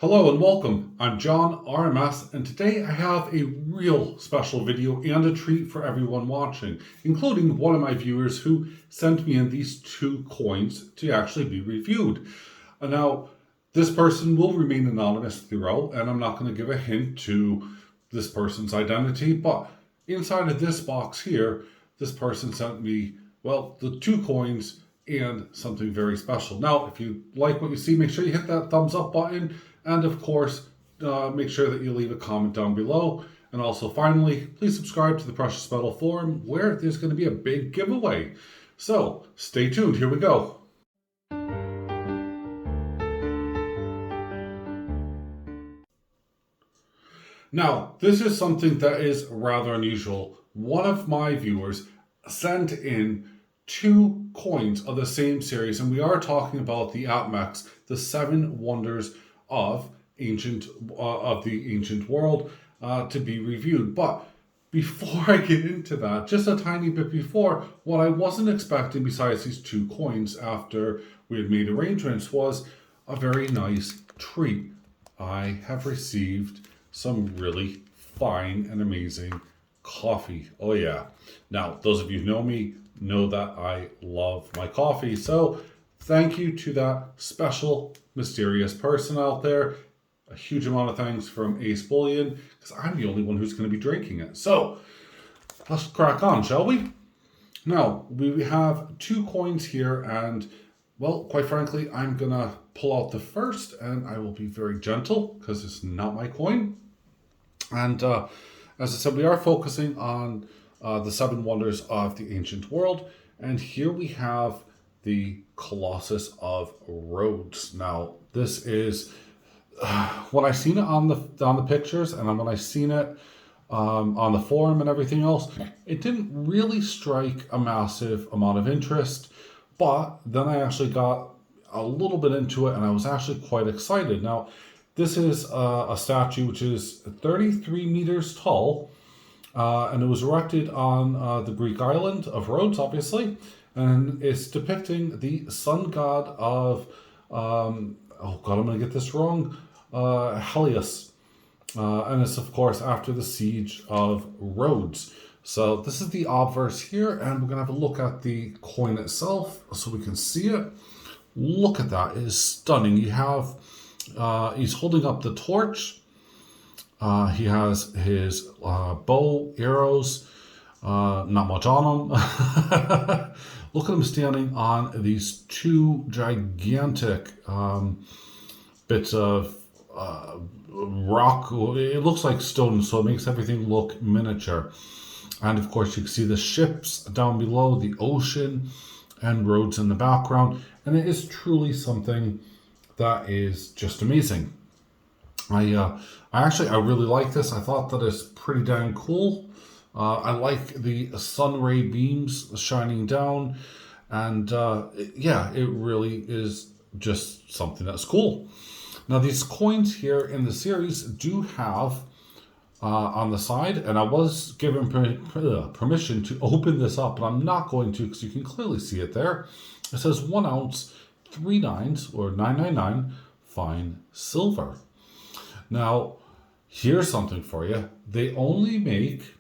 Hello and welcome. I'm John RMS, and today I have a real special video and a treat for everyone watching, including one of my viewers who sent me in these two coins to actually be reviewed. Now, this person will remain anonymous throughout, and I'm not going to give a hint to this person's identity, but inside of this box here, this person sent me, well, the two coins and something very special. Now, if you like what you see, make sure you hit that thumbs up button. And of course, make sure that you leave a comment down below. And also, finally, please subscribe to the Precious Metal Forum, where there's going to be a big giveaway. So, stay tuned. Here we go. Now, this is something that is rather unusual. One of my viewers sent in two coins of the same series, and we are talking about the APMEX, the Seven Wonders of the ancient world, to be reviewed. But before I get into that, just a tiny bit before, what I wasn't expecting besides these two coins after we had made arrangements was a very nice treat. I have received some really fine and amazing coffee. Oh yeah. Now, those of you who know me know that I love my coffee, so thank you to that special, mysterious person out there. A huge amount of thanks from AceBullion, because I'm the only one who's going to be drinking it. So, let's crack on, shall we? Now, we have two coins here, and, well, quite frankly, I'm going to pull out the first, and I will be very gentle, because it's not my coin. And, as I said, we are focusing on the Seven Wonders of the Ancient World, and here we have the Colossus of Rhodes. Now, this is when I seen it on the pictures, and when I seen it on the forum and everything else, it didn't really strike a massive amount of interest. But then I actually got a little bit into it, and I was actually quite excited. Now, this is a statue which is 33 meters tall, and it was erected on the Greek island of Rhodes, obviously. And it's depicting the sun god of, oh god, I'm going to get this wrong, Helios. And it's, of course, after the siege of Rhodes. So this is the obverse here, and we're going to have a look at the coin itself so we can see it. Look at that. It is stunning. You have, he's holding up the torch. He has his bow, arrows, not much on him. Look at him standing on these two gigantic bits of rock. It looks like stone, so it makes everything look miniature. And of course, you can see the ships down below, the ocean, and Rhodes in the background. And it is truly something that is just amazing. I really like this. I thought that it's pretty damn cool. I like the sun ray beams shining down, and yeah, it really is just something that's cool. Now, these coins here in the series do have on the side, and I was given permission to open this up, but I'm not going to because you can clearly see it there. It says 1 ounce, 3 nines, or 999 fine silver. Now, here's something for you. They only make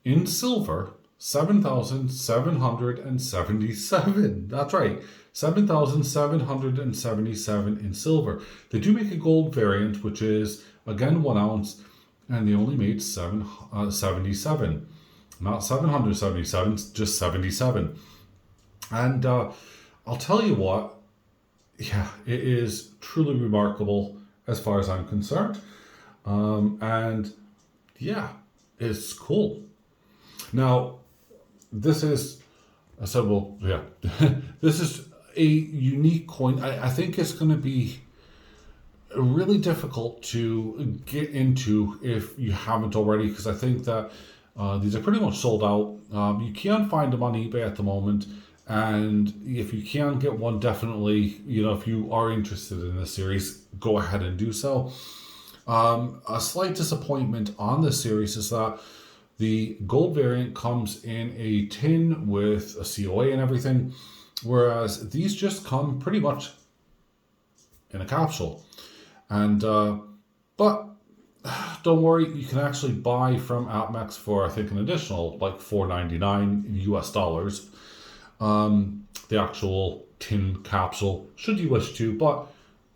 in silver 7,777. That's right, 7,777 in silver. They do make a gold variant, which is again 1 ounce, and they only made 77, not 777, just 77. And I'll tell you what, yeah, it is truly remarkable as far as I'm concerned. And yeah, it's cool. Now, this is, I said, well, yeah, this is a unique coin. I think it's going to be really difficult to get into if you haven't already, because I think that these are pretty much sold out. You can find them on eBay at the moment, and if you can get one, definitely, if you are interested in this series, go ahead and do so. A slight disappointment on this series is that the gold variant comes in a tin with a COA and everything, whereas these just come pretty much in a capsule. And but don't worry, you can actually buy from AppMex for I think an additional like $4.99 US dollars. The actual tin capsule, should you wish to, but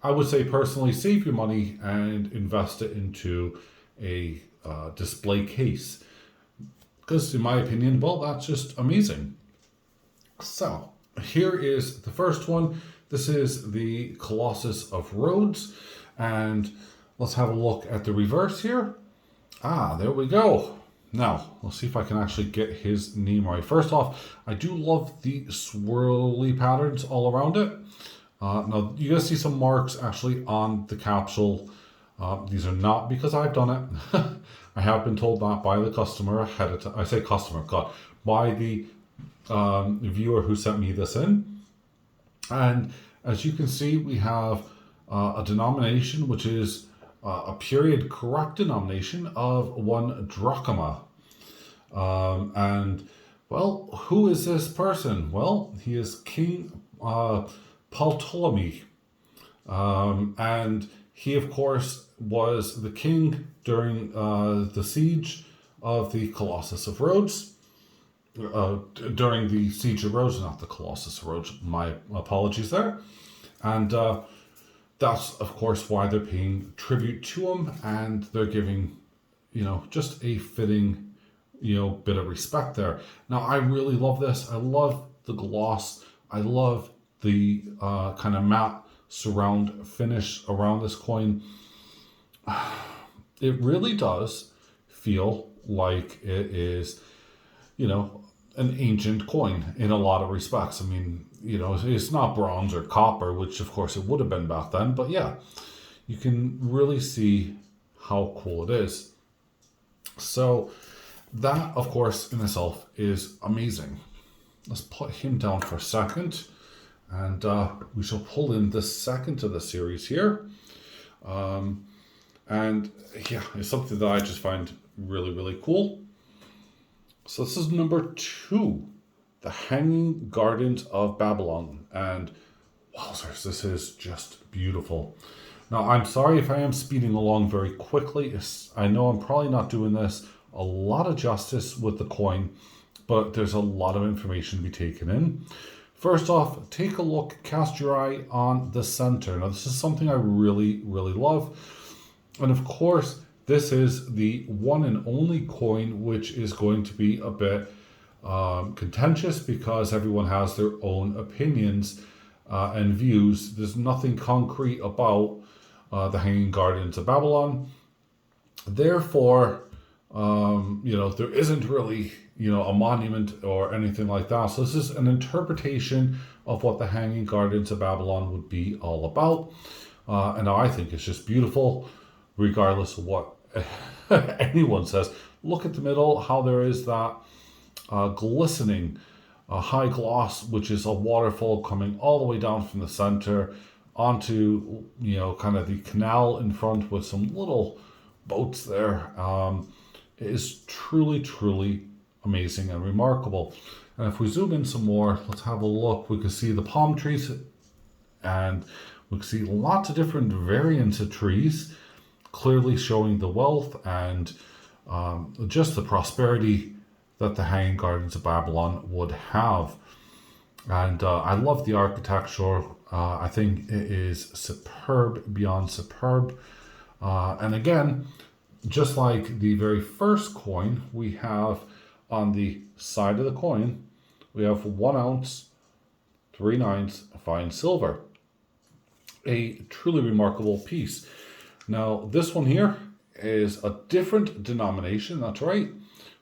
I would say personally save your money and invest it into a display case, because in my opinion, well, that's just amazing. So here is the first one. This is the Colossus of Rhodes, and let's have a look at the reverse here. There we go. Now, let's see if I can actually get his name right. First off, I do love the swirly patterns all around it. Now, you guys see some marks actually on the capsule. These are not because I've done it. I have been told that by the customer ahead of time. I say customer, God, by the viewer who sent me this in. And as you can see, we have a denomination which is a period correct denomination of 1 drachma. And, well, who is this person? Well, he is King Ptolemy. And he, of course, was the king during the siege of the Colossus of Rhodes. During the siege of Rhodes, not the Colossus of Rhodes, my apologies there. And that's, of course, why they're paying tribute to him, and they're giving, just a fitting, bit of respect there. Now, I really love this. I love the gloss. I love the kind of matte surround finish around this coin. It really does feel like it is, an ancient coin in a lot of respects. I mean, it's not bronze or copper, which of course it would have been back then, but yeah, you can really see how cool it is. So that, of course, in itself is amazing. Let's put him down for a second, and we shall pull in the second of the series here. And yeah, it's something that I just find really, really cool. So this is number 2, the Hanging Gardens of Babylon. And wowzers, this is just beautiful. Now, I'm sorry if I am speeding along very quickly. I know I'm probably not doing this a lot of justice with the coin, but there's a lot of information to be taken in. First off, take a look, cast your eye on the center. Now, this is something I really, really love. And of course, this is the one and only coin which is going to be a bit contentious because everyone has their own opinions and views. There's nothing concrete about the Hanging Gardens of Babylon. Therefore, there isn't really, a monument or anything like that. So this is an interpretation of what the Hanging Gardens of Babylon would be all about. And I think it's just beautiful, regardless of what anyone says. Look at the middle, how there is that glistening high gloss, which is a waterfall coming all the way down from the center onto, kind of the canal in front with some little boats there. It is truly, truly amazing and remarkable. And if we zoom in some more, let's have a look. We can see the palm trees, and we can see lots of different variants of trees, clearly showing the wealth and just the prosperity that the Hanging Gardens of Babylon would have. And I love the architecture. I think it is superb beyond superb. And again, just like the very first coin, we have on the side of the coin, we have 1 ounce, 3/9 fine silver. A truly remarkable piece. Now, this one here is a different denomination. That's right.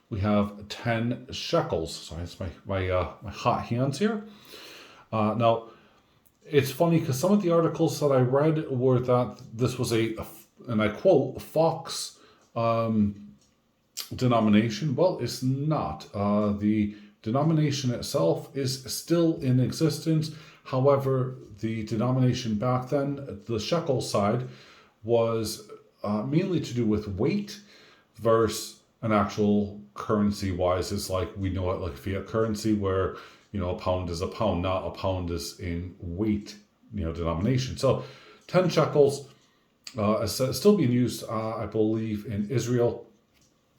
We have 10 shekels. Sorry, it's my hot hands here. Now, it's funny because some of the articles that I read were that this was and I quote, fox denomination. Well, it's not. The denomination itself is still in existence. However, the denomination back then, the shekel side, was mainly to do with weight versus an actual currency wise. It's like we know it like fiat currency where, a pound is a pound, not a pound is in weight, denomination. So 10 shekels It's still being used, I believe, in Israel,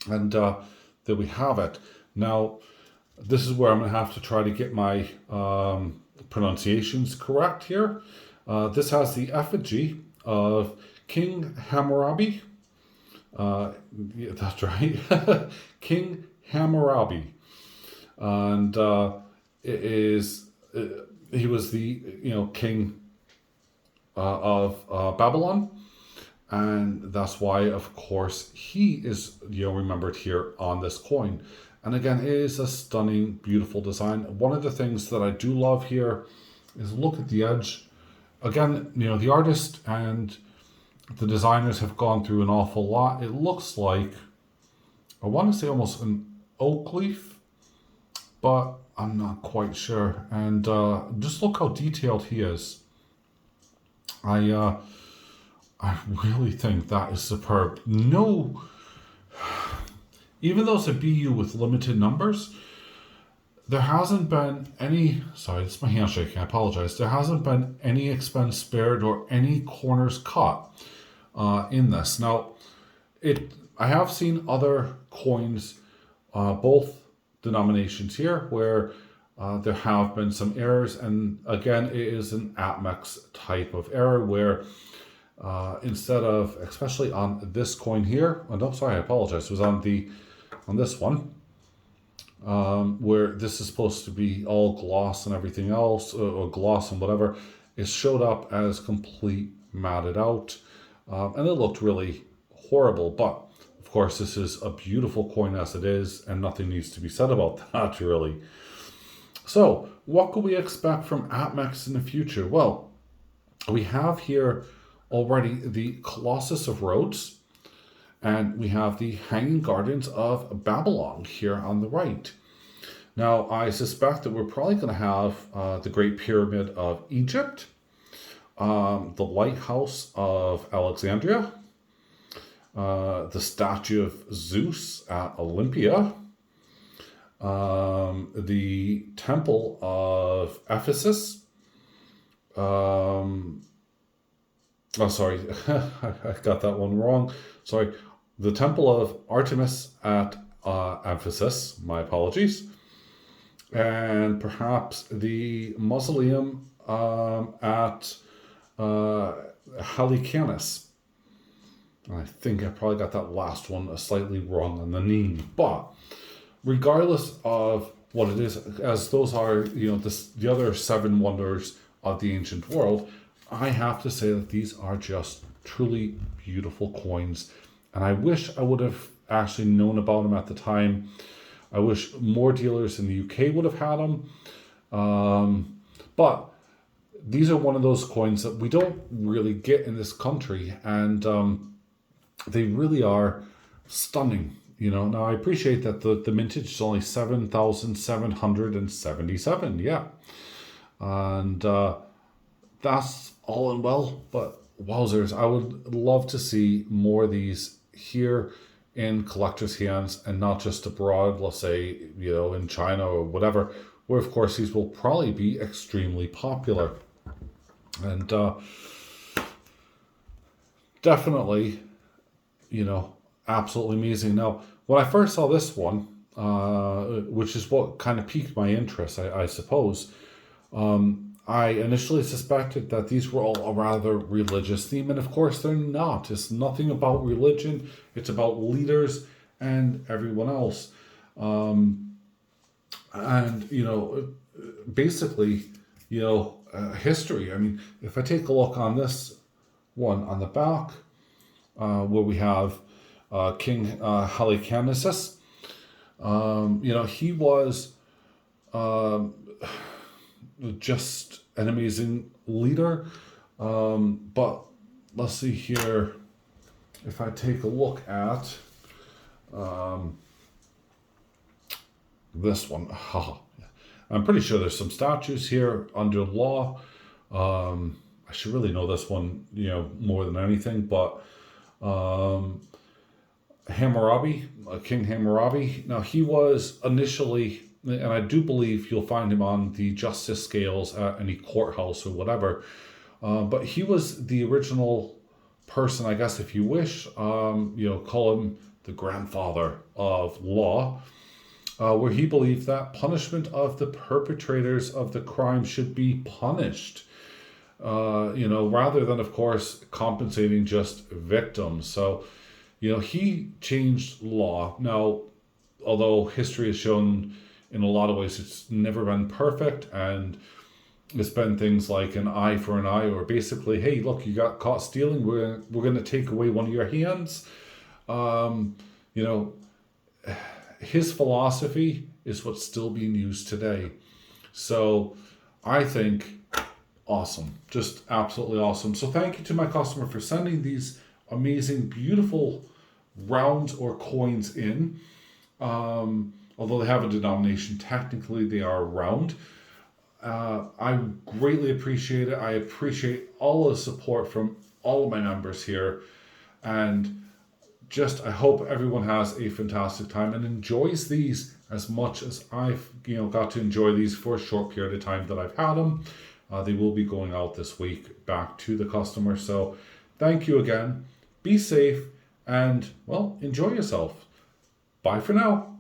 and there we have it. Now, this is where I'm going to have to try to get my pronunciations correct here. This has the effigy of King Hammurabi. Yeah, that's right. King Hammurabi. And it is, he was the, king of Babylon. And that's why, of course, he is, remembered here on this coin. And again, it is a stunning, beautiful design. One of the things that I do love here is look at the edge. Again, the artist and the designers have gone through an awful lot. It looks like, I want to say almost an oak leaf, but I'm not quite sure. And just look how detailed he is. I really think that is superb. No, even though it's a BU with limited numbers, there hasn't been any, sorry, it's my hand shaking, I apologize. There hasn't been any expense spared or any corners cut in this. Now, I have seen other coins, both denominations here, where there have been some errors. And again, it is an APMEX type of error where instead of, especially on this coin here, oh no, sorry, I apologize, it was on this one, where this is supposed to be all gloss and everything else, or gloss and whatever, it showed up as complete matted out, and it looked really horrible. But of course, this is a beautiful coin as it is, and nothing needs to be said about that, really. So, what could we expect from APMEX in the future? Well, we have here already the Colossus of Rhodes, and we have the Hanging Gardens of Babylon here on the right. Now, I suspect that we're probably going to have the Great Pyramid of Egypt, the Lighthouse of Alexandria, the statue of Zeus at Olympia, the Temple of Ephesus. Oh, sorry, I got that one wrong. Sorry, the Temple of Artemis at Ephesus. My apologies. And perhaps the mausoleum at Halicarnassus. I think I probably got that last one slightly wrong on the name. But regardless of what it is, as those are, the other 7 wonders of the ancient world, I have to say that these are just truly beautiful coins. And I wish I would have actually known about them at the time. I wish more dealers in the UK would have had them. But these are one of those coins that we don't really get in this country. And they really are stunning. Now I appreciate that the mintage is only 7,777. Yeah. And that's all in well, but wowzers, I would love to see more of these here in collectors' hands and not just abroad, let's say, in China or whatever, where of course these will probably be extremely popular. And definitely, absolutely amazing. Now, when I first saw this one, which is what kind of piqued my interest, I suppose, I initially suspected that these were all a rather religious theme, and of course they're not. It's nothing about religion. It's about leaders and everyone else. Basically, history. I mean, if I take a look on this one on the back, where we have King Halicarnassus, he was just an amazing leader. But let's see here. If I take a look at this one, I'm pretty sure there's some statues here under law. I should really know this one, more than anything. But Hammurabi, King Hammurabi. Now he was initially, and I do believe you'll find him on the justice scales at any courthouse or whatever. But he was the original person, I guess, if you wish, call him the grandfather of law, where he believed that punishment of the perpetrators of the crime should be punished, rather than, of course, compensating just victims. So, he changed law. Now, although history has shown in a lot of ways it's never been perfect, and it's been things like an eye for an eye, or basically, hey, look, you got caught stealing, we're going to take away one of your hands. His philosophy is what's still being used today. So I think awesome, just absolutely awesome. So thank you to my customer for sending these amazing, beautiful rounds or coins in. Although they have a denomination, technically they are round. I greatly appreciate it. I appreciate all the support from all of my members here, and I hope everyone has a fantastic time and enjoys these as much as I've got to enjoy these for a short period of time that I've had them. They will be going out this week back to the customer. So thank you again. Be safe and, well, enjoy yourself. Bye for now.